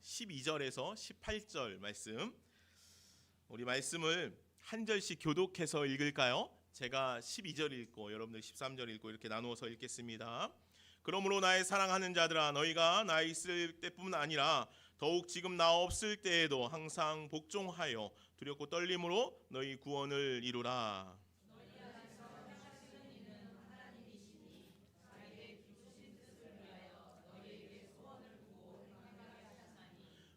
12절에서 18절 말씀, 우리 말씀을 한 절씩 교독해서 읽을까요? 제가 12절 읽고 여러분들 13절 읽고 이렇게 나누어서 읽겠습니다. 그러므로 나의 사랑하는 자들아, 너희가 나 있을 때뿐 아니라 더욱 지금 나 없을 때에도 항상 복종하여 두렵고 떨림으로 너희 구원을 이루라.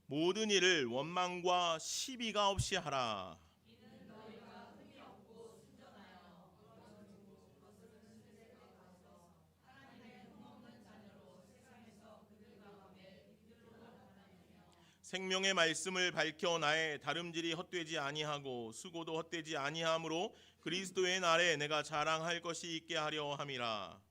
모든 일을 원망과 시비가 없이 하라. 생명의 말씀을 밝혀 나의 다름질이 헛되지 아니하고 수고도 헛되지 아니하므로 그리스도의 날에 내가 자랑할 것이 있게 하려 함이라.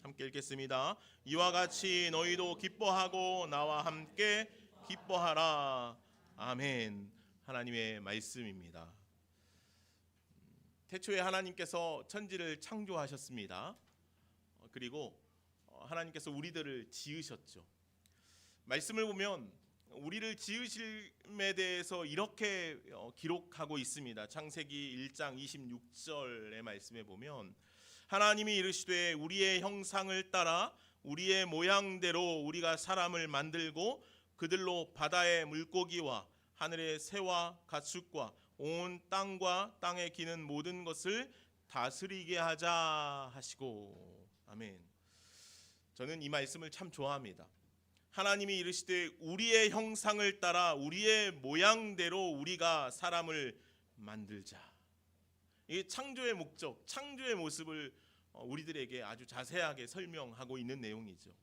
함께 읽겠습니다. 이와 같이 너희도 기뻐하고 나와 함께 기뻐하라. 아멘. 하나님의 말씀입니다. 태초에 하나님께서 천지를 창조하셨습니다. 그리고 하나님께서 우리들을 지으셨죠. 말씀을 보면 우리를 지으심에 대해서 이렇게 기록하고 있습니다. 창세기 1장 26절의 말씀에 보면 하나님이 이르시되 우리의 형상을 따라 우리의 모양대로 우리가 사람을 만들고 그들로 바다의 물고기와 하늘의 새와 가축과 온 땅과 땅에 기는 모든 것을 다스리게 하자 하시고. 아멘. 저는 이 말씀을 참 좋아합니다. 하나님이 이르시되 우리의 형상을 따라 우리의 모양대로 우리가 사람을 만들자. 이 창조의 목적, 창조의 모습을 우리들에게 아주 자세하게 설명하고 있는 내용이죠.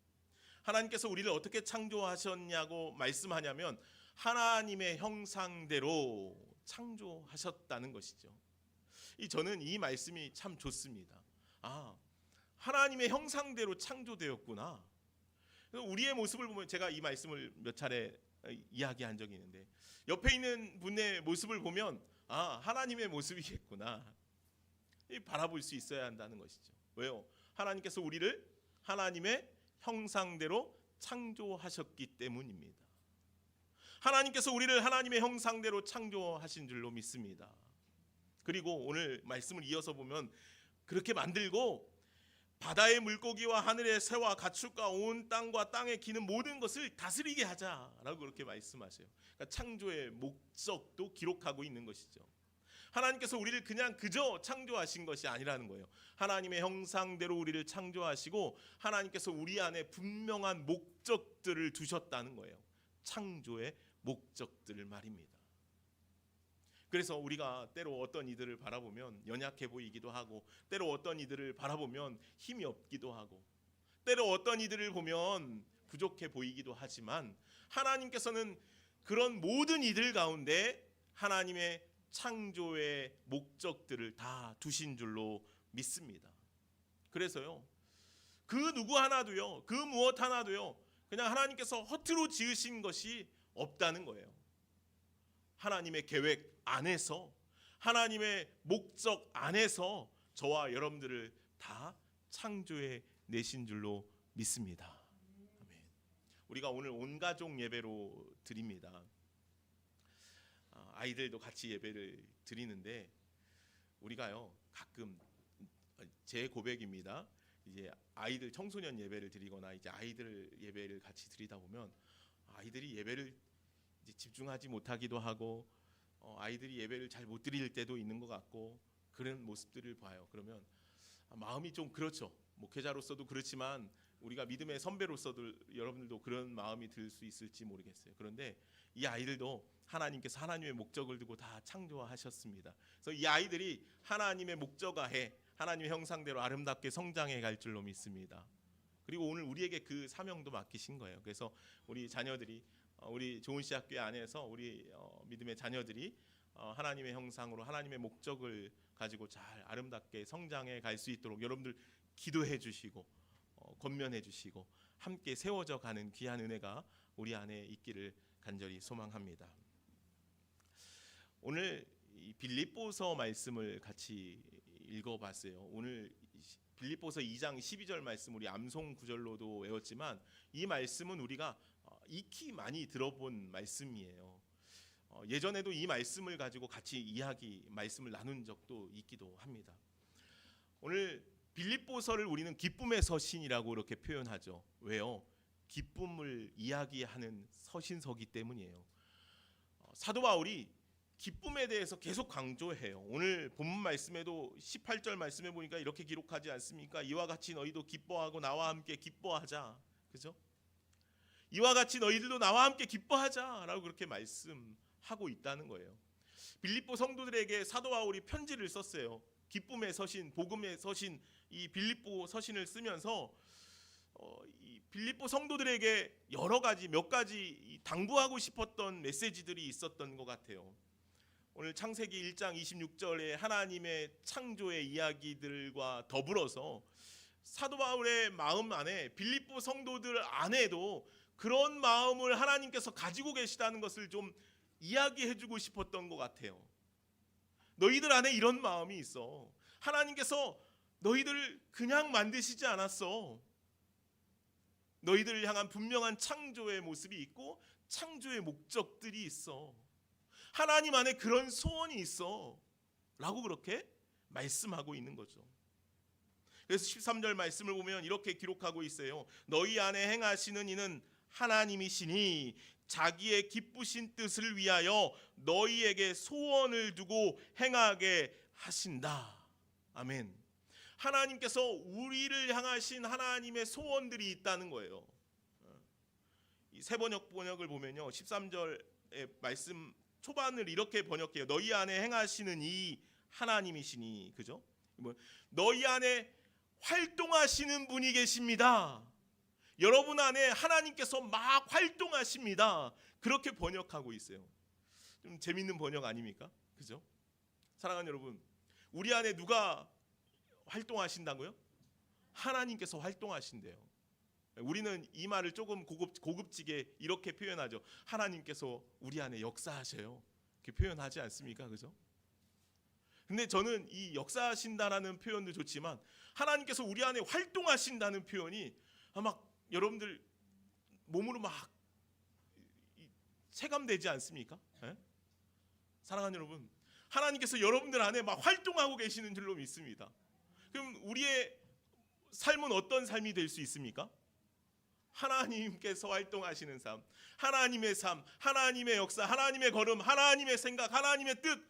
하나님께서 우리를 어떻게 창조하셨냐고 말씀하냐면 하나님의 형상대로 창조하셨다는 것이죠. 저는 이 말씀이 참 좋습니다. 하나님의 형상대로 창조되었구나. 우리의 모습을 보면, 제가 이 말씀을 몇 차례 이야기한 적이 있는데, 옆에 있는 분의 모습을 보면 하나님의 모습이겠구나, 바라볼 수 있어야 한다는 것이죠. 왜요? 하나님께서 우리를 하나님의 형상대로 창조하셨기 때문입니다. 하나님께서 우리를 하나님의 형상대로 창조하신 줄로 믿습니다. 그리고 오늘 말씀을 이어서 보면 그렇게 만들고 바다의 물고기와 하늘의 새와 가축과 온 땅과 땅에 기는 모든 것을 다스리게 하자라고 그렇게 말씀하세요. 그러니까 창조의 목적도 기록하고 있는 것이죠. 하나님께서 우리를 그저 창조하신 것이 아니라는 거예요. 하나님의 형상대로 우리를 창조하시고 하나님께서 우리 안에 분명한 목적들을 두셨다는 거예요. 창조의 목적들을 말입니다. 그래서 우리가 때로 어떤 이들을 바라보면 연약해 보이기도 하고, 때로 어떤 이들을 바라보면 힘이 없기도 하고, 때로 어떤 이들을 보면 부족해 보이기도 하지만 하나님께서는 그런 모든 이들 가운데 하나님의 창조의 목적들을 다 두신 줄로 믿습니다. 그래서요, 그 누구 하나도요, 그 무엇 하나도요, 그냥 하나님께서 허투루 지으신 것이 없다는 거예요. 하나님의 계획 안에서, 하나님의 목적 안에서 저와 여러분들을 다 창조해 내신 줄로 믿습니다. 아멘. 우리가 오늘 온 가족 예배로 드립니다. 아이들도 같이 예배를 드리는데, 우리가요 가끔, 제 고백입니다, 이제 아이들 청소년 예배를 드리거나 이제 아이들 예배를 같이 드리다 보면 아이들이 예배를 이제 집중하지 못하기도 하고, 아이들이 예배를 잘 못 드릴 때도 있는 것 같고, 그런 모습들을 봐요. 그러면 마음이 좀 그렇죠. 목회자로서도 그렇지만 우리가 믿음의 선배로서도 여러분들도 그런 마음이 들 수 있을지 모르겠어요. 그런데 이 아이들도 하나님께서 하나님의 목적을 두고 다 창조하셨습니다. 그래서 이 아이들이 하나님의 목적하에 하나님의 형상대로 아름답게 성장해 갈 줄로 믿습니다. 그리고 오늘 우리에게 그 사명도 맡기신 거예요. 그래서 우리 자녀들이, 우리 좋은시 학교 안에서 우리 믿음의 자녀들이 하나님의 형상으로 하나님의 목적을 가지고 잘 아름답게 성장해 갈 수 있도록 여러분들 기도해 주시고 권면해 주시고 함께 세워져 가는 귀한 은혜가 우리 안에 있기를 간절히 소망합니다. 오늘 이 빌립보서 말씀을 같이 읽어봤어요. 오늘 빌립보서 2장 12절 말씀 우리 암송 구절로도 외웠지만 이 말씀은 우리가 익히 많이 들어본 말씀이에요. 예전에도 이 말씀을 가지고 같이 말씀을 나눈 적도 있기도 합니다. 오늘 빌립보서를 우리는 기쁨의 서신이라고 이렇게 표현하죠. 왜요? 기쁨을 이야기하는 서신서기 때문이에요. 사도 바울이 기쁨에 대해서 계속 강조해요. 오늘 본문 말씀에도 18절 말씀에 보니까 이렇게 기록하지 않습니까? 이와 같이 너희도 기뻐하고 나와 함께 기뻐하자. 그죠? 이와 같이 너희들도 나와 함께 기뻐하자라고 그렇게 말씀하고 있다는 거예요. 빌립보 성도들에게 사도 바울이 편지를 썼어요. 기쁨의 서신, 복음의 서신, 이 빌립보 서신을 쓰면서 이 빌립보 성도들에게 몇 가지 당부하고 싶었던 메시지들이 있었던 것 같아요. 오늘 창세기 1장 26절에 하나님의 창조의 이야기들과 더불어서 사도 바울의 마음 안에 빌립보 성도들 안에도 그런 마음을 하나님께서 가지고 계시다는 것을 좀 이야기해주고 싶었던 것 같아요. 너희들 안에 이런 마음이 있어. 하나님께서 너희들을 그냥 만드시지 않았어. 너희들을 향한 분명한 창조의 모습이 있고 창조의 목적들이 있어. 하나님 안에 그런 소원이 있어 라고 그렇게 말씀하고 있는 거죠. 그래서 13절 말씀을 보면 이렇게 기록하고 있어요. 너희 안에 행하시는 이는 하나님이시니 자기의 기쁘신 뜻을 위하여 너희에게 소원을 두고 행하게 하신다. 아멘. 하나님께서 우리를 향하신 하나님의 소원들이 있다는 거예요. 이 세번역을 보면요, 13절의 말씀 초반을 이렇게 번역해요. 너희 안에 행하시는 이 하나님이시니, 그죠? 너희 안에 활동하시는 분이 계십니다. 여러분 안에 하나님께서 막 활동하십니다. 그렇게 번역하고 있어요. 좀 재밌는 번역 아닙니까? 그죠? 사랑하는 여러분, 우리 안에 누가 활동하신다고요? 하나님께서 활동하신대요. 우리는 이 말을 조금 고급지게 이렇게 표현하죠. 하나님께서 우리 안에 역사하셔요. 이렇게 표현하지 않습니까? 그죠? 근데 저는 이 역사하신다라는 표현도 좋지만 하나님께서 우리 안에 활동하신다는 표현이 막 여러분들 몸으로 막 체감되지 않습니까? 네? 사랑하는 여러분, 하나님께서 여러분들 안에 막 활동하고 계시는 줄로 믿습니다. 그럼 우리의 삶은 어떤 삶이 될 수 있습니까? 하나님께서 활동하시는 삶, 하나님의 삶, 하나님의 역사, 하나님의 걸음, 하나님의 생각, 하나님의 뜻,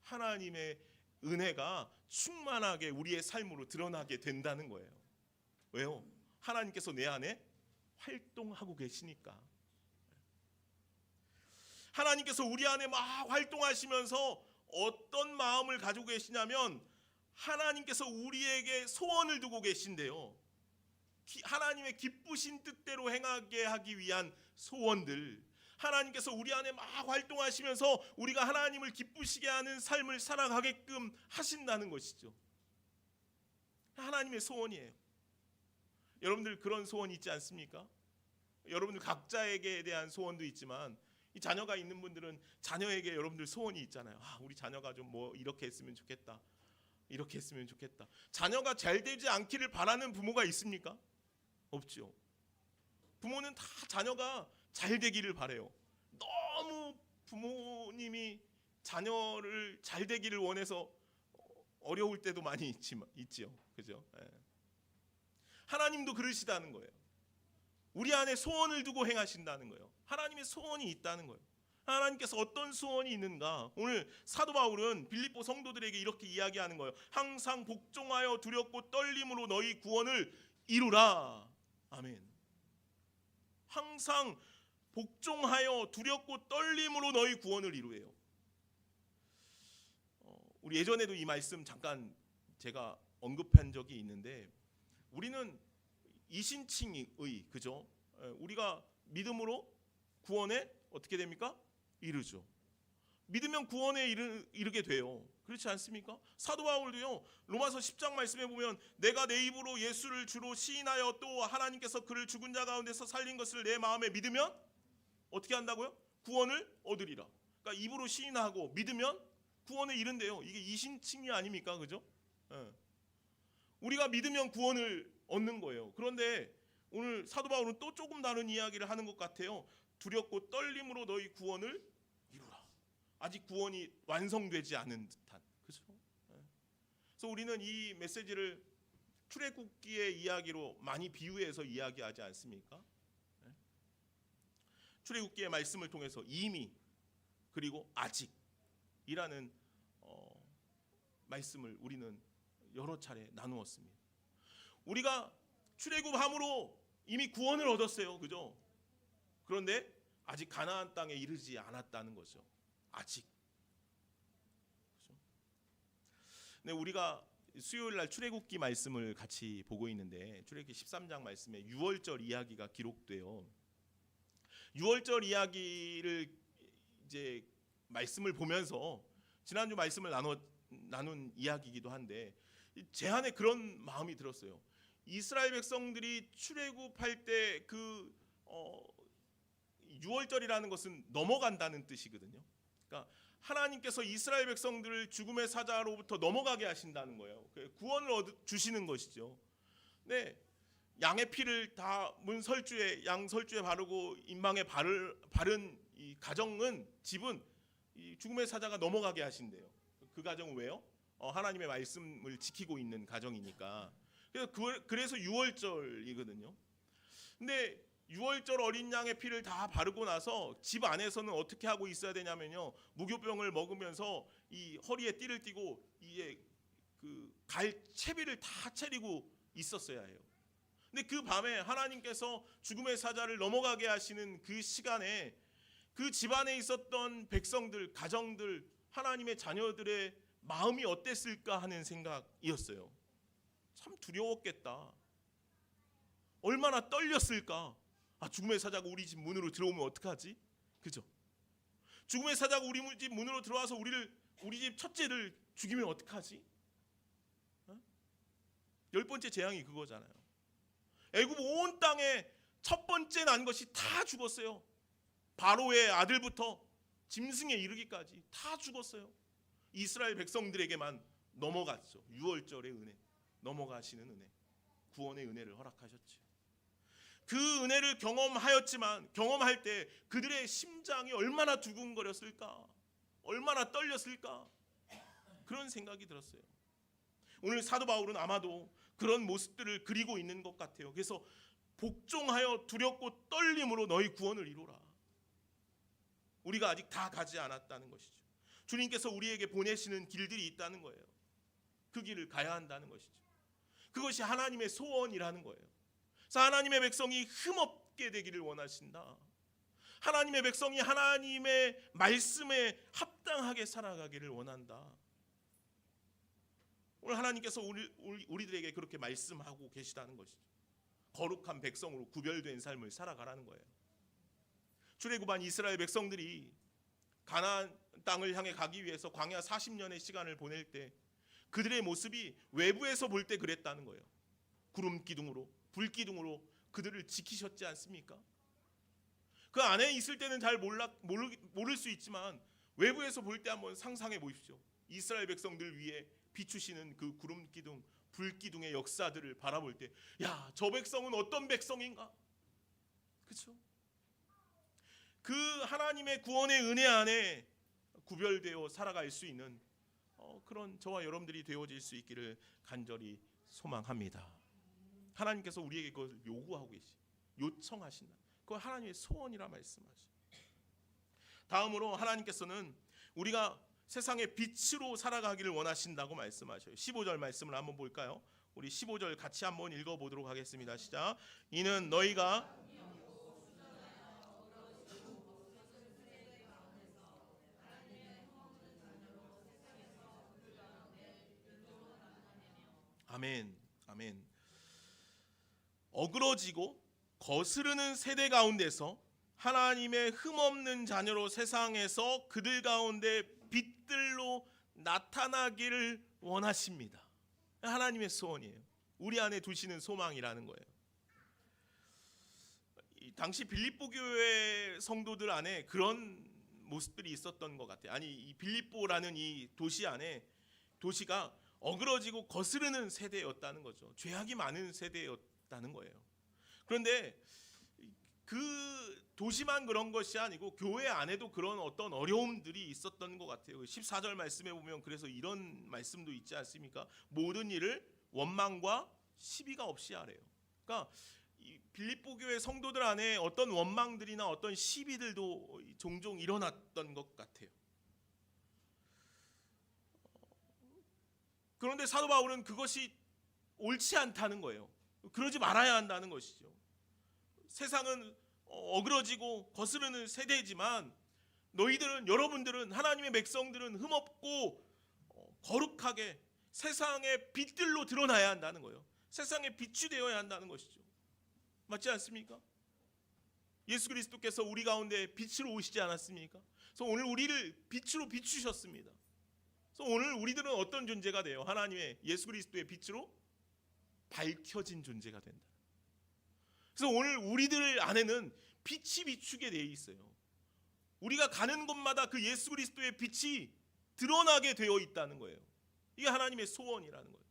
하나님의 은혜가 충만하게 우리의 삶으로 드러나게 된다는 거예요. 왜요? 하나님께서 내 안에 활동하고 계시니까. 하나님께서 우리 안에 막 활동하시면서 어떤 마음을 가지고 계시냐면 하나님께서 우리에게 소원을 두고 계신데요. 하나님의 기쁘신 뜻대로 행하게 하기 위한 소원들, 하나님께서 우리 안에 막 활동하시면서 우리가 하나님을 기쁘시게 하는 삶을 살아가게끔 하신다는 것이죠. 하나님의 소원이에요. 여러분들 그런 소원 있지 않습니까? 여러분들 각자에게 대한 소원도 있지만 이 자녀가 있는 분들은 자녀에게 여러분들 소원이 있잖아요. 우리 자녀가 좀 뭐 이렇게 했으면 좋겠다, 이렇게 했으면 좋겠다. 자녀가 잘 되지 않기를 바라는 부모가 있습니까? 없죠. 부모는 다 자녀가 잘 되기를 바래요. 너무 부모님이 자녀를 잘 되기를 원해서 어려울 때도 많이 있지요. 그죠? 하나님도 그러시다는 거예요. 우리 안에 소원을 두고 행하신다는 거예요. 하나님의 소원이 있다는 거예요. 하나님께서 어떤 소원이 있는가? 오늘 사도 바울은 빌립보 성도들에게 이렇게 이야기하는 거예요. 항상 복종하여 두렵고 떨림으로 너희 구원을 이루라. 아멘. 항상 복종하여 두렵고 떨림으로 너희 구원을 이루래요. 우리 예전에도 이 말씀 잠깐 제가 언급한 적이 있는데, 우리는 이신칭의, 그죠? 우리가 믿음으로 구원에 어떻게 됩니까? 이르죠. 믿으면 구원에 이르게 돼요. 그렇지 않습니까? 사도 바울도요, 로마서 10장 말씀에 보면 내가 내 입으로 예수를 주로 시인하여 또 하나님께서 그를 죽은 자 가운데서 살린 것을 내 마음에 믿으면 어떻게 한다고요? 구원을 얻으리라. 그러니까 입으로 시인하고 믿으면 구원을 잃은대요. 이게 이신칭의 아닙니까? 그죠? 예. 우리가 믿으면 구원을 얻는 거예요. 그런데 오늘 사도 바울은 또 조금 다른 이야기를 하는 것 같아요. 두렵고 떨림으로 너희 구원을 이루라. 아직 구원이 완성되지 않은 듯한. 그죠? 예. 그래서 우리는 이 메시지를 출애굽기의 이야기로 많이 비유해서 이야기하지 않습니까? 예. 출애굽기의 말씀을 통해서 이미 그리고 아직이라는 말씀을 우리는 여러 차례 나누었습니다. 우리가 출애굽함으로 이미 구원을 얻었어요. 그죠? 그런데 아직 가나안 땅에 이르지 않았다는 거죠. 아직. 그죠? 네, 우리가 수요일 날 출애굽기 말씀을 같이 보고 있는데 출애굽기 13장 말씀에 유월절 이야기가 기록돼요. 유월절 이야기를 이제 말씀을 보면서 지난주 말씀을 나눈 이야기이기도 한데 제 안에 그런 마음이 들었어요. 이스라엘 백성들이 출애굽할 때 그 유월절이라는 것은 넘어간다는 뜻이거든요. 그러니까 하나님께서 이스라엘 백성들을 죽음의 사자로부터 넘어가게 하신다는 거예요. 구원을 주시는 것이죠. 네, 양의 피를 다 양 설주에 바르고 인방에 바른 이 가정은 집은 이 죽음의 사자가 넘어가게 하신대요. 그 가정은 왜요? 하나님의 말씀을 지키고 있는 가정이니까. 그래서 유월절이거든요. 근데 유월절 어린 양의 피를 다 바르고 나서 집 안에서는 어떻게 하고 있어야 되냐면요, 무교병을 먹으면서 이 허리에 띠를 띠고 이게 그 채비를 다 차리고 있었어야 해요. 근데 그 밤에 하나님께서 죽음의 사자를 넘어가게 하시는 그 시간에 그 집안에 있었던 백성들, 가정들, 하나님의 자녀들의 마음이 어땠을까 하는 생각이었어요. 참 두려웠겠다. 얼마나 떨렸을까. 죽음의 사자가 우리 집 문으로 들어오면 어떡하지? 그죠? 죽음의 사자가 우리 집 문으로 들어와서 우리 집 첫째를 죽이면 어떡하지? 10번째 재앙이 그거잖아요. 애굽 온 땅에 첫 번째 난 것이 다 죽었어요. 바로의 아들부터 짐승에 이르기까지 다 죽었어요. 이스라엘 백성들에게만 넘어갔죠. 유월절의 은혜, 넘어가시는 은혜, 구원의 은혜를 허락하셨죠. 그 은혜를 경험할 때 그들의 심장이 얼마나 두근거렸을까, 얼마나 떨렸을까, 그런 생각이 들었어요. 오늘 사도 바울은 아마도 그런 모습들을 그리고 있는 것 같아요. 그래서 복종하여 두렵고 떨림으로 너희 구원을 이루라. 우리가 아직 다 가지 않았다는 것이죠. 주님께서 우리에게 보내시는 길들이 있다는 거예요. 그 길을 가야 한다는 것이죠. 그것이 하나님의 소원이라는 거예요. 그래서 하나님의 백성이 흠없게 되기를 원하신다. 하나님의 백성이 하나님의 말씀에 합당하게 살아가기를 원한다. 오늘 하나님께서 우리들에게 그렇게 말씀하고 계시다는 것이죠. 거룩한 백성으로 구별된 삶을 살아가라는 거예요. 출애굽한 이스라엘 백성들이 가나안 땅을 향해 가기 위해서 광야 40년의 시간을 보낼 때 그들의 모습이 외부에서 볼 때 그랬다는 거예요. 구름 기둥으로, 불 기둥으로 그들을 지키셨지 않습니까? 그 안에 있을 때는 잘 모를 수 있지만 외부에서 볼 때 한번 상상해 보십시오. 이스라엘 백성들 위에 비추시는 그 구름 기둥, 불 기둥의 역사들을 바라볼 때, 야, 저 백성은 어떤 백성인가? 그렇죠? 그 하나님의 구원의 은혜 안에 구별되어 살아갈 수 있는 그런 저와 여러분들이 되어질 수 있기를 간절히 소망합니다. 하나님께서 우리에게 그것을 요구하고 요청하신다. 그건 하나님의 소원이라 말씀하시죠. 다음으로 하나님께서는 우리가 세상의 빛으로 살아가기를 원하신다고 말씀하셔요. 15절 말씀을 한번 볼까요? 우리 15절 같이 한번 읽어보도록 하겠습니다. 시작. 이는 너희가 아멘, 아멘. 어그러지고 거스르는 세대 가운데서 하나님의 흠없는 자녀로 세상에서 그들 가운데 빛들로 나타나기를 원하십니다. 하나님의 소원이에요. 우리 안에 두시는 소망이라는 거예요. 당시 빌립보 교회 성도들 안에 그런 모습들이 있었던 것 같아요. 아니, 이 빌립보라는 이 도시 안에 도시가 어그러지고 거스르는 세대였다는 거죠. 죄악이 많은 세대였다는 거예요. 그런데 그 도시만 그런 것이 아니고 교회 안에도 그런 어떤 어려움들이 있었던 것 같아요. 14절 말씀에 보면 그래서 이런 말씀도 있지 않습니까? 모든 일을 원망과 시비가 없이 하래요. 그러니까 이 빌립보 교회 성도들 안에 어떤 원망들이나 어떤 시비들도 종종 일어났던 것 같아요. 그런데 사도 바울은 그것이 옳지 않다는 거예요. 그러지 말아야 한다는 것이죠. 세상은 어그러지고 거스르는 세대지만 너희들은, 여러분들은, 하나님의 백성들은 흠없고 거룩하게 세상의 빛들로 드러나야 한다는 거예요. 세상의 빛이 되어야 한다는 것이죠. 맞지 않습니까? 예수 그리스도께서 우리 가운데 빛으로 오시지 않았습니까? 그래서 오늘 우리를 빛으로 비추셨습니다. 그래서 오늘 우리들은 어떤 존재가 돼요? 하나님의 예수 그리스도의 빛으로 밝혀진 존재가 된다. 그래서 오늘 우리들 안에는 빛이 비추게 되어 있어요. 우리가 가는 곳마다 그 예수 그리스도의 빛이 드러나게 되어 있다는 거예요. 이게 하나님의 소원이라는 거예요.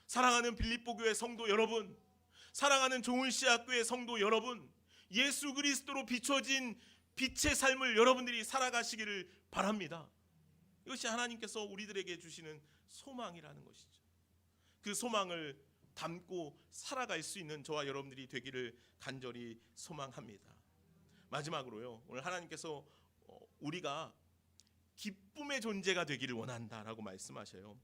사랑하는 빌립보 교회 성도 여러분, 사랑하는 좋은씨 학교의 성도 여러분, 예수 그리스도로 비춰진 빛의 삶을 여러분들이 살아가시기를 바랍니다. 이것이 하나님께서 우리들에게 주시는 소망이라는 것이죠. 그 소망을 담고 살아갈 수 있는 저와 여러분들이 되기를 간절히 소망합니다. 마지막으로요, 오늘 하나님께서 우리가 기쁨의 존재가 되기를 원한다라고 말씀하셔요.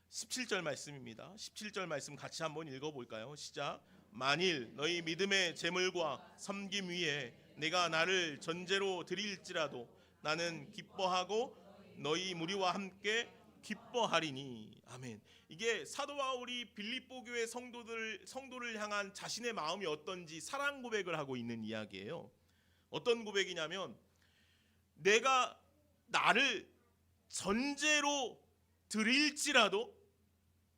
17절 말씀입니다. 17절 말씀 같이 한번 읽어볼까요? 시작. 만일 너희 믿음의 재물과 섬김 위에 내가 나를 전제로 드릴지라도 나는 기뻐하고 너희 무리와 함께 기뻐하리니. 아멘. 이게 사도 바울이 빌립보 교회 성도를 향한 자신의 마음이 어떤지 사랑 고백을 하고 있는 이야기예요. 어떤 고백이냐면, 내가 나를 전제로 드릴지라도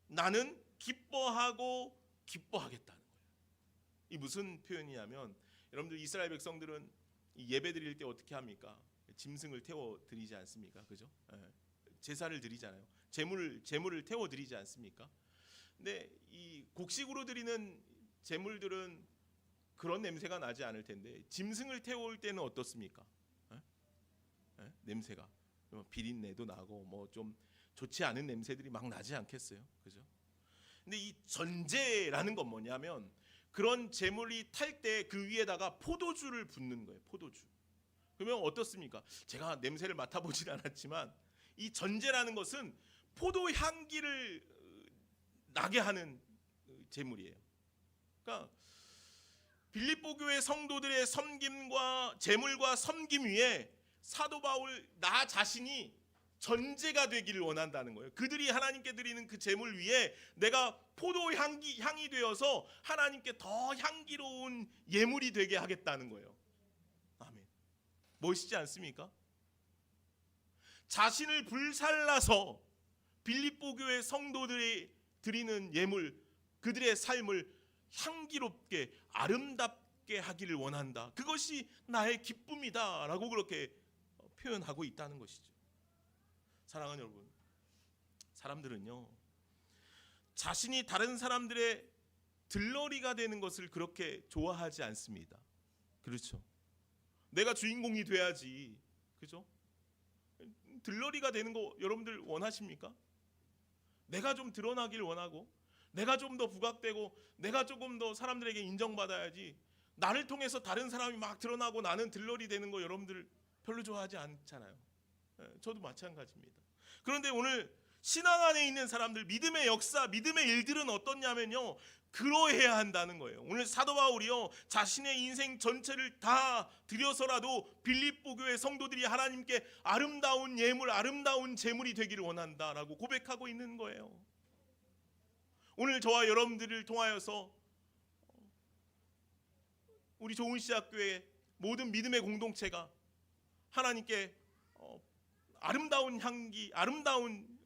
나는 기뻐하고 기뻐하겠다는 거예요. 이 무슨 표현이냐면, 여러분들 이스라엘 백성들은 예배 드릴 때 어떻게 합니까? 짐승을 태워 드리지 않습니까? 그죠? 제사를 드리잖아요. 제물을 태워 드리지 않습니까? 근데 이 곡식으로 드리는 제물들은 그런 냄새가 나지 않을 텐데, 짐승을 태울 때는 어떻습니까? 냄새가 비린내도 나고 뭐 좀 좋지 않은 냄새들이 막 나지 않겠어요? 그죠? 근데 이 전제라는 건 뭐냐면, 그런 제물이 탈 때 그 위에다가 포도주를 붓는 거예요. 포도주. 그러면 어떻습니까? 제가 냄새를 맡아보진 않았지만 이 전제라는 것은 포도 향기를 나게 하는 제물이에요. 그러니까 빌립보 교회 성도들의 섬김과 제물과 섬김 위에 사도 바울 나 자신이 전제가 되기를 원한다는 거예요. 그들이 하나님께 드리는 그 제물 위에 내가 포도 향이 되어서 하나님께 더 향기로운 예물이 되게 하겠다는 거예요. 아멘. 멋있지 않습니까? 자신을 불살라서 빌립보 교회 성도들이 드리는 예물, 그들의 삶을 향기롭게 아름답게 하기를 원한다. 그것이 나의 기쁨이다라고 그렇게 표현하고 있다는 것이죠. 사랑하는 여러분, 사람들은요, 자신이 다른 사람들의 들러리가 되는 것을 그렇게 좋아하지 않습니다. 그렇죠? 내가 주인공이 돼야지. 그죠? 들러리가 되는 거 여러분들 원하십니까? 내가 좀 드러나길 원하고, 내가 좀 더 부각되고, 내가 조금 더 사람들에게 인정받아야지, 나를 통해서 다른 사람이 막 드러나고 나는 들러리 되는 거 여러분들 별로 좋아하지 않잖아요. 저도 마찬가지입니다. 그런데 오늘 신앙 안에 있는 사람들, 믿음의 역사, 믿음의 일들은 어떻냐면요, 그러해야 한다는 거예요. 오늘 사도 바울이요, 자신의 인생 전체를 다 드려서라도 빌립보 교회 성도들이 하나님께 아름다운 예물, 아름다운 제물이 되기를 원한다라고 고백하고 있는 거예요. 오늘 저와 여러분들을 통하여서 우리 좋은씨 학교의 모든 믿음의 공동체가 하나님께 아름다운 향기, 아름다운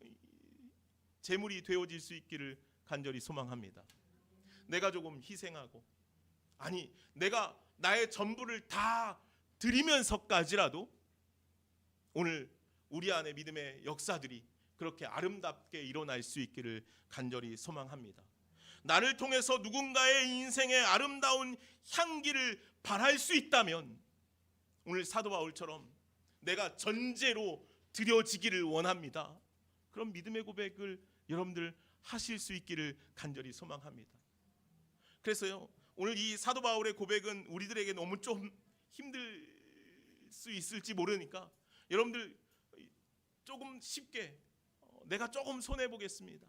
제물이 되어질 수 있기를 간절히 소망합니다. 내가 조금 희생하고, 아니 내가 나의 전부를 다 드리면서까지라도 오늘 우리 안에 믿음의 역사들이 그렇게 아름답게 일어날 수 있기를 간절히 소망합니다. 나를 통해서 누군가의 인생에 아름다운 향기를 발할 수 있다면 오늘 사도 바울처럼 내가 전제로 드려지기를 원합니다. 그런 믿음의 고백을 여러분들 하실 수 있기를 간절히 소망합니다. 그래서요, 오늘 이 사도 바울의 고백은 우리들에게 너무 좀 힘들 수 있을지 모르니까 여러분들 조금 쉽게 내가 조금 손해보겠습니다.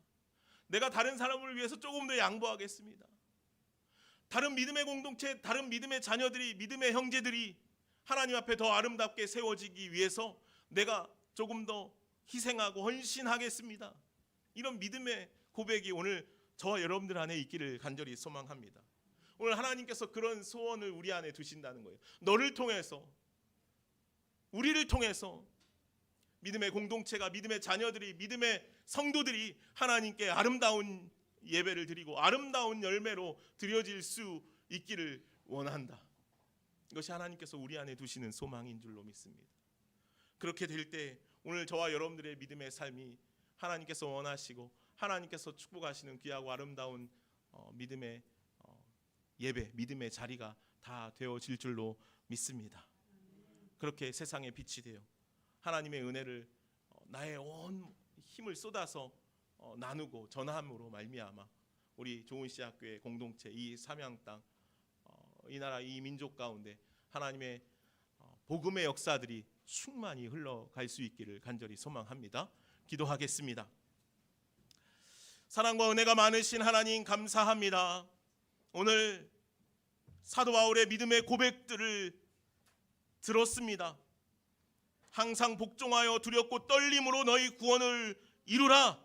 내가 다른 사람을 위해서 조금 더 양보하겠습니다. 다른 믿음의 공동체, 다른 믿음의 자녀들이, 믿음의 형제들이 하나님 앞에 더 아름답게 세워지기 위해서 내가 조금 더 희생하고 헌신하겠습니다. 이런 믿음의 고백이 오늘 저와 여러분들 안에 있기를 간절히 소망합니다. 오늘 하나님께서 그런 소원을 우리 안에 두신다는 거예요. 너를 통해서, 우리를 통해서 믿음의 공동체가, 믿음의 자녀들이, 믿음의 성도들이 하나님께 아름다운 예배를 드리고 아름다운 열매로 드려질 수 있기를 원한다. 이것이 하나님께서 우리 안에 두시는 소망인 줄로 믿습니다. 그렇게 될 때 오늘 저와 여러분들의 믿음의 삶이 하나님께서 원하시고 하나님께서 축복하시는 귀하고 아름다운 믿음의 예배, 믿음의 자리가 다 되어질 줄로 믿습니다. 그렇게 세상의 빛이 되어 하나님의 은혜를 나의 온 힘을 쏟아서 나누고 전함으로 말미암아 우리 좋은시학교의 공동체, 이 삼양 땅, 이 나라, 이 민족 가운데 하나님의 복음의 역사들이 충만히 흘러갈 수 있기를 간절히 소망합니다. 기도하겠습니다. 사랑과 은혜가 많으신 하나님 감사합니다. 오늘 사도 바울의 믿음의 고백들을 들었습니다. 항상 복종하여 두렵고 떨림으로 너희 구원을 이루라.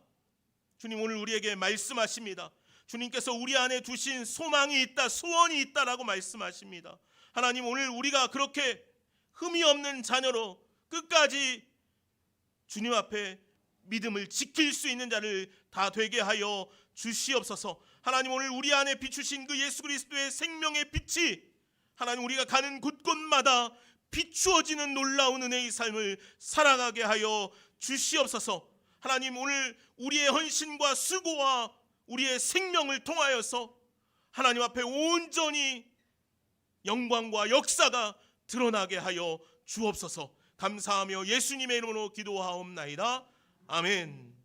주님, 오늘 우리에게 말씀하십니다. 주님께서 우리 안에 두신 소망이 있다, 소원이 있다라고 말씀하십니다. 하나님, 오늘 우리가 그렇게 흠이 없는 자녀로 끝까지 주님 앞에 믿음을 지킬 수 있는 자를 다 되게 하여 주시옵소서. 하나님, 오늘 우리 안에 비추신 그 예수 그리스도의 생명의 빛이 하나님 우리가 가는 곳곳마다 비추어지는 놀라운 은혜의 삶을 살아가게 하여 주시옵소서. 하나님, 오늘 우리의 헌신과 수고와 우리의 생명을 통하여서 하나님 앞에 온전히 영광과 역사가 드러나게 하여 주옵소서. 감사하며 예수님의 이름으로 기도하옵나이다. 아멘.